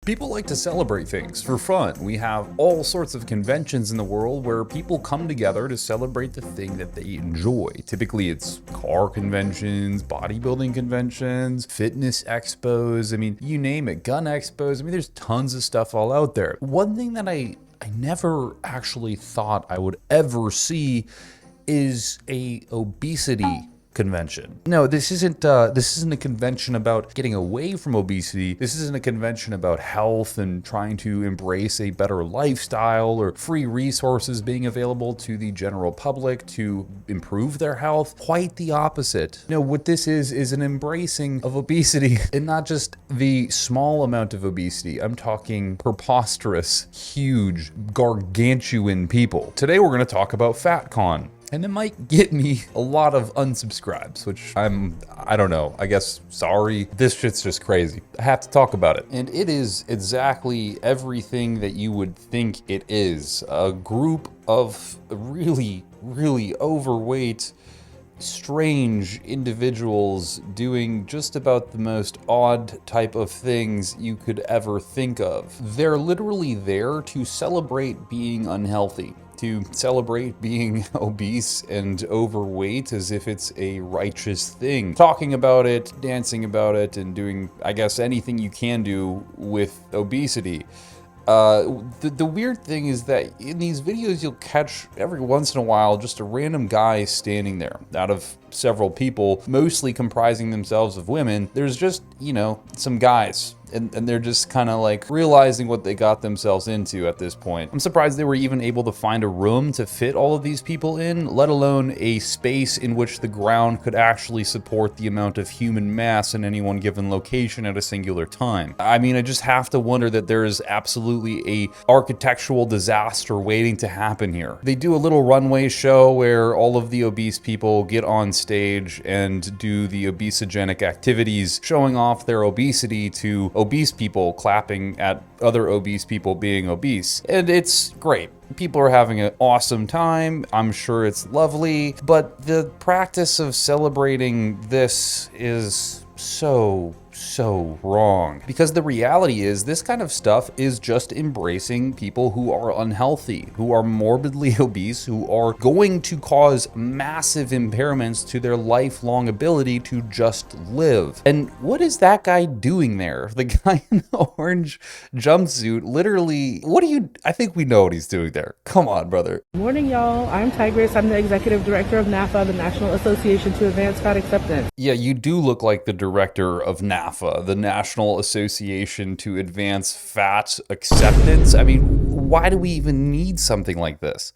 People like to celebrate things for fun. We have all sorts of conventions in the world where people come together to celebrate the thing that they enjoy. Typically it's car conventions, bodybuilding conventions, fitness expos, I mean, you name it, gun expos. I mean, there's tons of stuff all out there. One thing that I never actually thought I would ever see is a obesity convention. No, this isn't a convention about getting away from obesity. This isn't a convention about health and trying to embrace a better lifestyle or free resources being available to the general public to improve their health. Quite the opposite. No, what this is an embracing of obesity, and not just the small amount of obesity. I'm talking preposterous, huge, gargantuan people. Today we're going to talk about FatCon. And it might get me a lot of unsubscribes, which I don't know, I guess, sorry. This shit's just crazy. I have to talk about it. And it is exactly everything that you would think it is. A group of really, really overweight, strange individuals doing just about the most odd type of things you could ever think of. They're literally there to celebrate being unhealthy, to celebrate being obese and overweight as if it's a righteous thing. Talking about it, dancing about it, and doing, I guess, anything you can do with obesity. The weird thing is that in these videos you'll catch every once in a while just a random guy standing there out of several people, mostly comprising themselves of women. There's just, you know, some guys. And they're just kind of like realizing what they got themselves into at this point. I'm surprised they were even able to find a room to fit all of these people in, let alone a space in which the ground could actually support the amount of human mass in any one given location at a singular time. I mean, I just have to wonder that there is absolutely a architectural disaster waiting to happen here. They do a little runway show where all of the obese people get on stage and do the obesogenic activities, showing off their obesity to obese people clapping at other obese people being obese. And it's great. People are having an awesome time. I'm sure it's lovely. But the practice of celebrating this is so wrong. Because the reality is this kind of stuff is just embracing people who are unhealthy, who are morbidly obese, who are going to cause massive impairments to their lifelong ability to just live. And what is that guy doing there? The guy in the orange jumpsuit, literally, I think we know what he's doing there. Come on, brother. Morning, y'all. I'm Tigress. I'm the Executive Director of NAFA, the National Association to Advance Fat Acceptance. Yeah, you do look like the director of NAFA, the National Association to Advance Fat Acceptance. I mean, why do we even need something like this?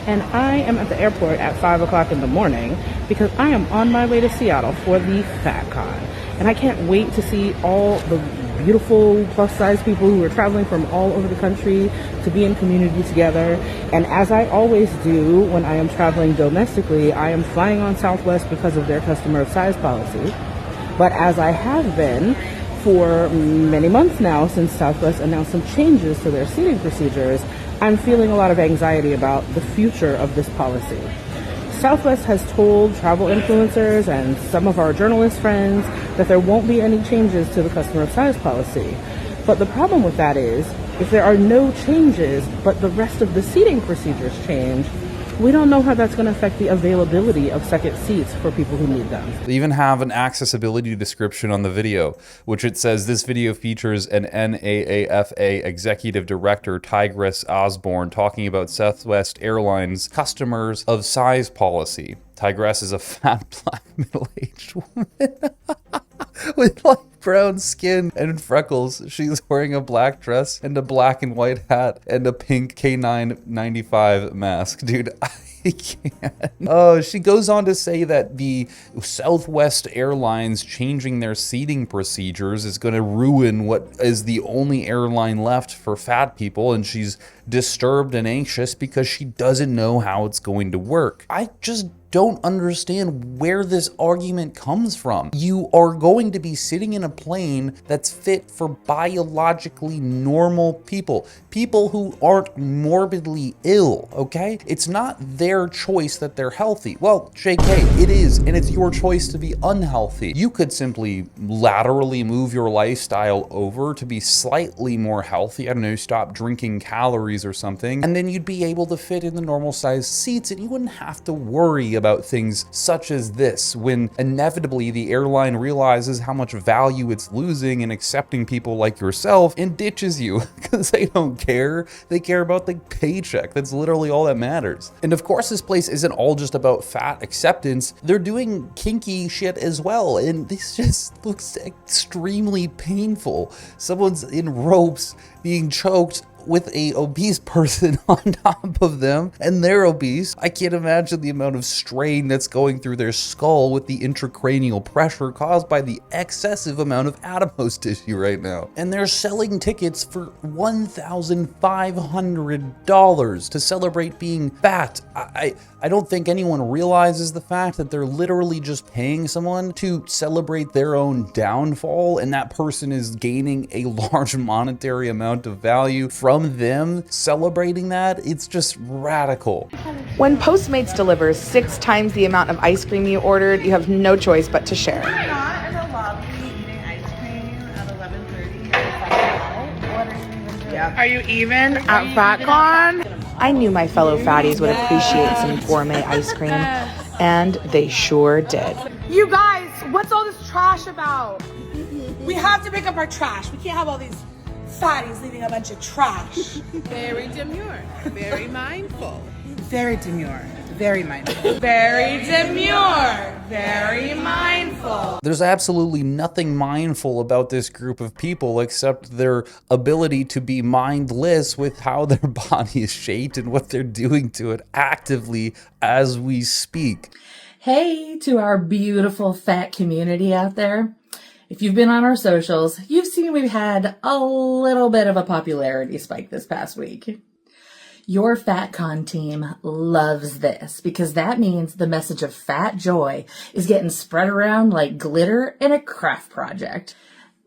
And I am at the airport at 5 o'clock in the morning because I am on my way to Seattle for the FatCon. And I can't wait to see all the beautiful plus-size people who are traveling from all over the country to be in community together. And as I always do when I am traveling domestically, I am flying on Southwest because of their customer of size policy. But as I have been for many months now since Southwest announced some changes to their seating procedures, I'm feeling a lot of anxiety about the future of this policy. Southwest has told travel influencers and some of our journalist friends that there won't be any changes to the customer of size policy. But the problem with that is, if there are no changes, but the rest of the seating procedures change, we don't know how that's going to affect the availability of second seats for people who need them. They even have an accessibility description on the video, which it says this video features an NAAFA Executive Director, Tigress Osborne, talking about Southwest Airlines customers of size policy. Tigress is a fat, black, middle-aged woman with light brown skin and freckles. She's wearing a black dress and a black and white hat and a pink K995 mask. Dude, I can't. Oh, she goes on to say that the Southwest Airlines changing their seating procedures is going to ruin what is the only airline left for fat people, and she's disturbed and anxious because she doesn't know how it's going to work. I just don't understand where this argument comes from. You are going to be sitting in a plane that's fit for biologically normal people, people who aren't morbidly ill, okay? It's not their choice that they're healthy. Well, JK, it is, and it's your choice to be unhealthy. You could simply laterally move your lifestyle over to be slightly more healthy. I don't know, stop drinking calories or something, and then you'd be able to fit in the normal sized seats and you wouldn't have to worry about things such as this when inevitably the airline realizes how much value it's losing in accepting people like yourself and ditches you because they don't care. They care about the paycheck. That's literally all that matters. And of course, this place isn't all just about fat acceptance. They're doing kinky shit as well, and this just looks extremely painful. Someone's in ropes being choked with a obese person on top of them, and they're obese. I can't imagine the amount of strain that's going through their skull with the intracranial pressure caused by the excessive amount of adipose tissue right now. And they're selling tickets for $1,500 to celebrate being fat. I don't think anyone realizes the fact that they're literally just paying someone to celebrate their own downfall, and that person is gaining a large monetary amount of value from them celebrating that. It's just radical. When Postmates delivers 6 times the amount of ice cream you ordered, you have no choice but to share. We're not in the lobby eating ice cream at 11:30. Yep. Are you even at FatCon? I knew my fellow fatties would appreciate some gourmet ice cream, and they sure did. You guys, what's all this trash about? We have to pick up our trash. We can't have all these fatties leaving a bunch of trash. Very demure, very mindful. Very demure, very mindful. Very demure, very mindful. There's absolutely nothing mindful about this group of people except their ability to be mindless with how their body is shaped and what they're doing to it actively as we speak. Hey to our beautiful fat community out there. If you've been on our socials, you've seen we've had a little bit of a popularity spike this past week. Your FatCon team loves this because that means the message of fat joy is getting spread around like glitter in a craft project.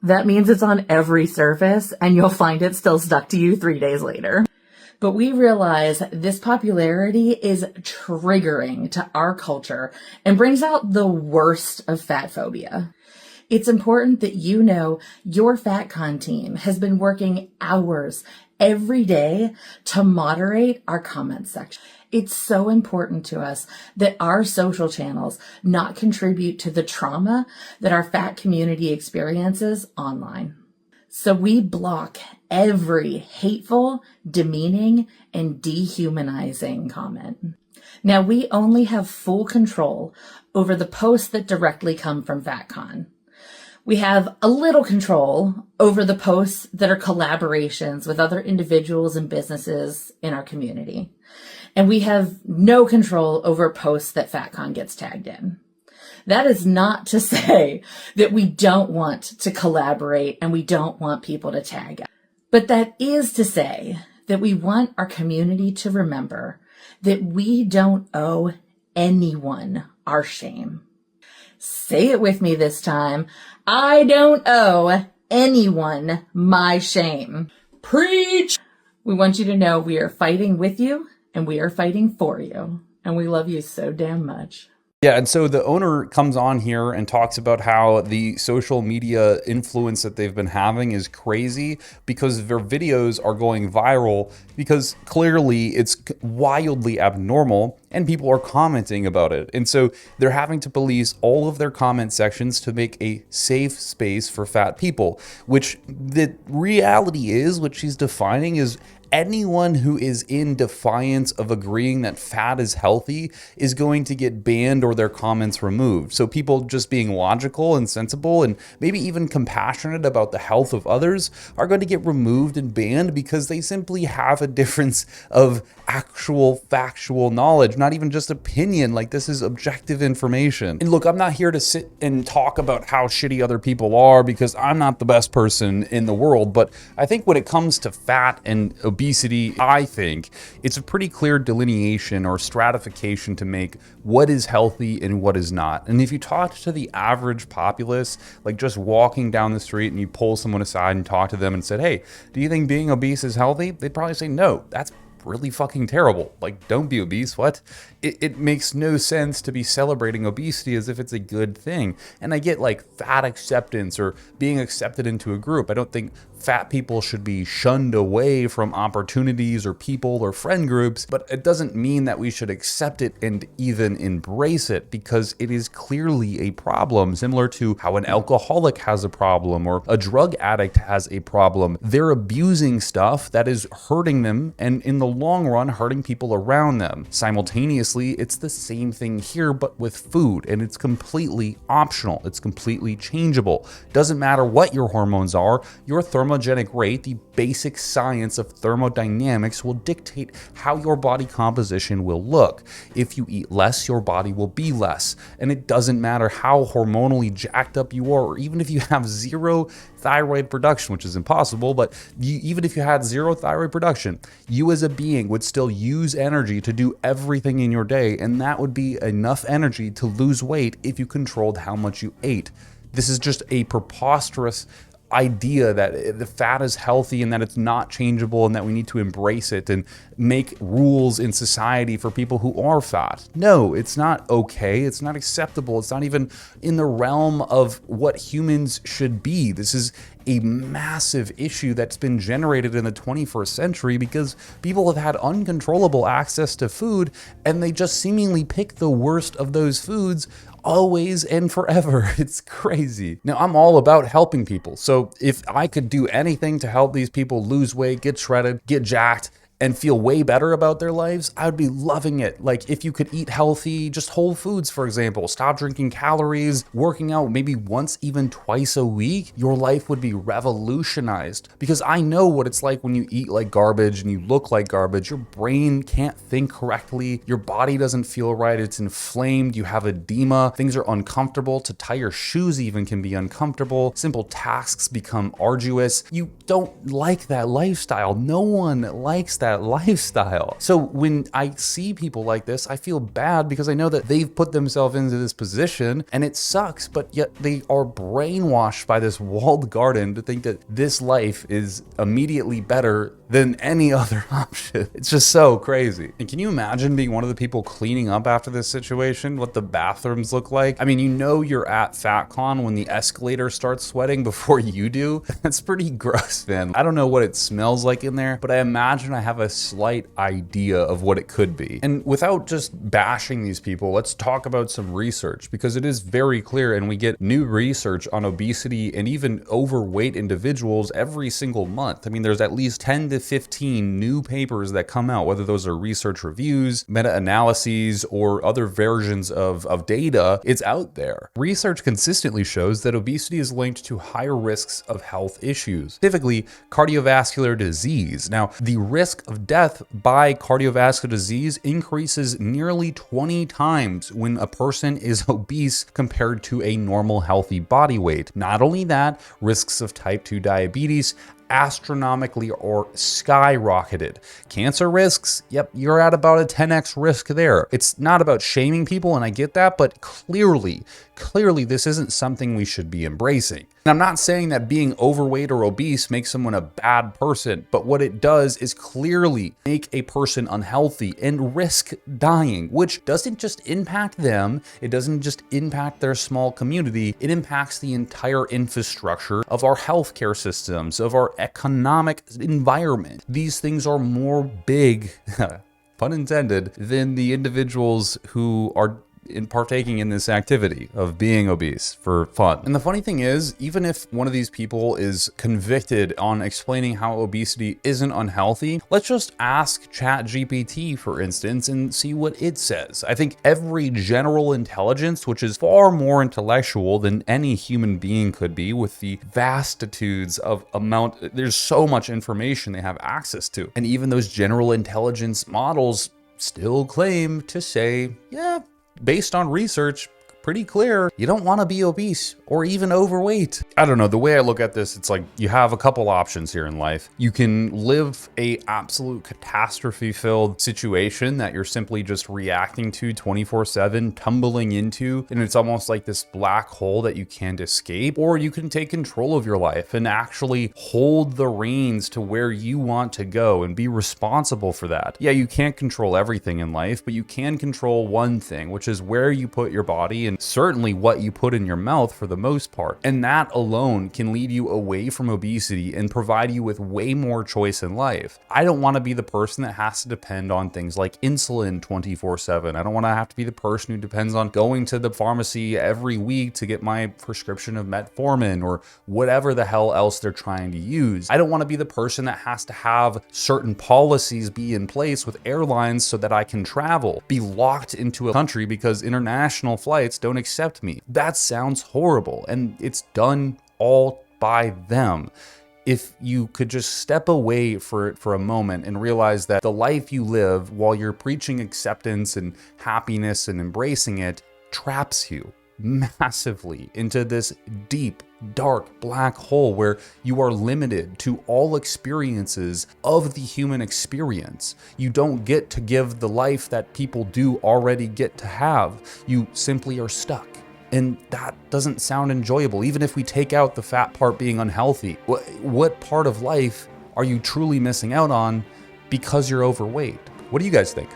That means it's on every surface and you'll find it still stuck to you 3 days later. But we realize this popularity is triggering to our culture and brings out the worst of fat phobia. It's important that you know your FatCon team has been working hours every day to moderate our comment section. It's so important to us that our social channels not contribute to the trauma that our fat community experiences online. So we block every hateful, demeaning, and dehumanizing comment. Now, we only have full control over the posts that directly come from FatCon. We have a little control over the posts that are collaborations with other individuals and businesses in our community. And we have no control over posts that FatCon gets tagged in. That is not to say that we don't want to collaborate and we don't want people to tag us. But that is to say that we want our community to remember that we don't owe anyone our shame. Say it with me this time. I don't owe anyone my shame. Preach! We want you to know we are fighting with you and we are fighting for you. And we love you so damn much. Yeah, and so the owner comes on here and talks about how the social media influence that they've been having is crazy because their videos are going viral because clearly it's wildly abnormal and people are commenting about it. And so they're having to police all of their comment sections to make a safe space for fat people, which the reality is, what she's defining is anyone who is in defiance of agreeing that fat is healthy is going to get banned or their comments removed. So people just being logical and sensible and maybe even compassionate about the health of others are going to get removed and banned because they simply have a difference of actual factual knowledge. not even just opinion. Like, this is objective information. And look, I'm not here to sit and talk about how shitty other people are, because I'm not the best person in the world. But I think when it comes to fat and obesity, I think it's a pretty clear delineation or stratification to make what is healthy and what is not. And if you talk to the average populace, like just walking down the street and you pull someone aside and talk to them and said, hey, do you think being obese is healthy? They'd probably say, no, that's really fucking terrible. Like, don't be obese. What? It makes no sense to be celebrating obesity as if it's a good thing. And I get like fat acceptance or being accepted into a group. I don't think fat people should be shunned away from opportunities or people or friend groups, but it doesn't mean that we should accept it and even embrace it, because it is clearly a problem, similar to how an alcoholic has a problem or a drug addict has a problem. They're abusing stuff that is hurting them and in the long run hurting people around them. Simultaneously, it's the same thing here, but with food, and it's completely optional. It's completely changeable. Doesn't matter what your hormones are, your thermogenic rate, the basic science of thermodynamics, will dictate how your body composition will look. If you eat less, your body will be less. And it doesn't matter how hormonally jacked up you are, or even if you have zero thyroid production, which is impossible, but even if you had zero thyroid production, you as a being would still use energy to do everything in your day, and that would be enough energy to lose weight if you controlled how much you ate. This is just a preposterous idea that the fat is healthy and that it's not changeable and that we need to embrace it and make rules in society for people who are fat. No, it's not okay. It's not acceptable. It's not even in the realm of what humans should be. This is a massive issue that's been generated in the 21st century because people have had uncontrollable access to food, and they just seemingly pick the worst of those foods always and forever. It's crazy. Now, I'm all about helping people. So if I could do anything to help these people lose weight, get shredded, get jacked, and feel way better about their lives, I would be loving it. Like, if you could eat healthy, just whole foods, for example, stop drinking calories, working out maybe once, even twice a week, your life would be revolutionized. Because I know what it's like when you eat like garbage and you look like garbage. Your brain can't think correctly. Your body doesn't feel right. It's inflamed. You have edema. Things are uncomfortable. To tie your shoes even can be uncomfortable. Simple tasks become arduous. You don't like that lifestyle. No one likes that lifestyle. So when I see people like this, I feel bad because I know that they've put themselves into this position and it sucks, but yet they are brainwashed by this walled garden to think that this life is immediately better than any other option. It's just so crazy. And can you imagine being one of the people cleaning up after this situation? What the bathrooms look like? I mean, you know you're at FatCon when the escalator starts sweating before you do. That's pretty gross, man. I don't know what it smells like in there, but I imagine I have a slight idea of what it could be. And without just bashing these people, let's talk about some research, because it is very clear, and we get new research on obesity and even overweight individuals every single month. I mean, there's at least 10 to 15 new papers that come out, whether those are research reviews, meta-analyses, or other versions of data. It's out there. Research consistently shows that obesity is linked to higher risks of health issues, specifically cardiovascular disease. Now, the risk of death by cardiovascular disease increases nearly 20 times when a person is obese compared to a normal healthy body weight. Not only that, risks of type 2 diabetes astronomically or skyrocketed. Cancer risks, yep, you're at about a 10x risk there. It's not about shaming people, and I get that, but clearly this isn't something we should be embracing. And I'm not saying that being overweight or obese makes someone a bad person, but what it does is clearly make a person unhealthy and risk dying, which doesn't just impact them, it doesn't just impact their small community, it impacts the entire infrastructure of our healthcare systems, of our economic environment. These things are more big, pun intended, than the individuals who are partaking in this activity of being obese for fun. And the funny thing is, even if one of these people is convicted on explaining how obesity isn't unhealthy, let's just ask ChatGPT, for instance, and see what it says. I think every general intelligence, which is far more intellectual than any human being could be, with the vastitudes of amount, there's so much information they have access to. And even those general intelligence models still claim to say, yeah, based on research, pretty clear, you don't want to be obese or even overweight. I don't know, the way I look at this, it's like you have a couple options here in life. You can live a absolute catastrophe filled situation that you're simply just reacting to 24/7, tumbling into, and it's almost like this black hole that you can't escape. Or you can take control of your life and actually hold the reins to where you want to go and be responsible for that. Yeah, you can't control everything in life, but you can control one thing, which is where you put your body and certainly what you put in your mouth for the most part. And that alone can lead you away from obesity and provide you with way more choice in life. I don't want to be the person that has to depend on things like insulin 24/7. I don't want to have to be the person who depends on going to the pharmacy every week to get my prescription of metformin or whatever the hell else they're trying to use. I don't want to be the person that has to have certain policies be in place with airlines so that I can travel, be locked into a country because international flights don't accept me. That sounds horrible, and it's done all by them. If you could just step away for a moment and realize that the life you live while you're preaching acceptance and happiness and embracing it traps you massively into this deep, dark black hole where you are limited to all experiences of the human experience. You don't get to give the life that people do already get to have. You simply are stuck. And that doesn't sound enjoyable, even if we take out the fat part being unhealthy. What part of life are you truly missing out on because you're overweight? What do you guys think?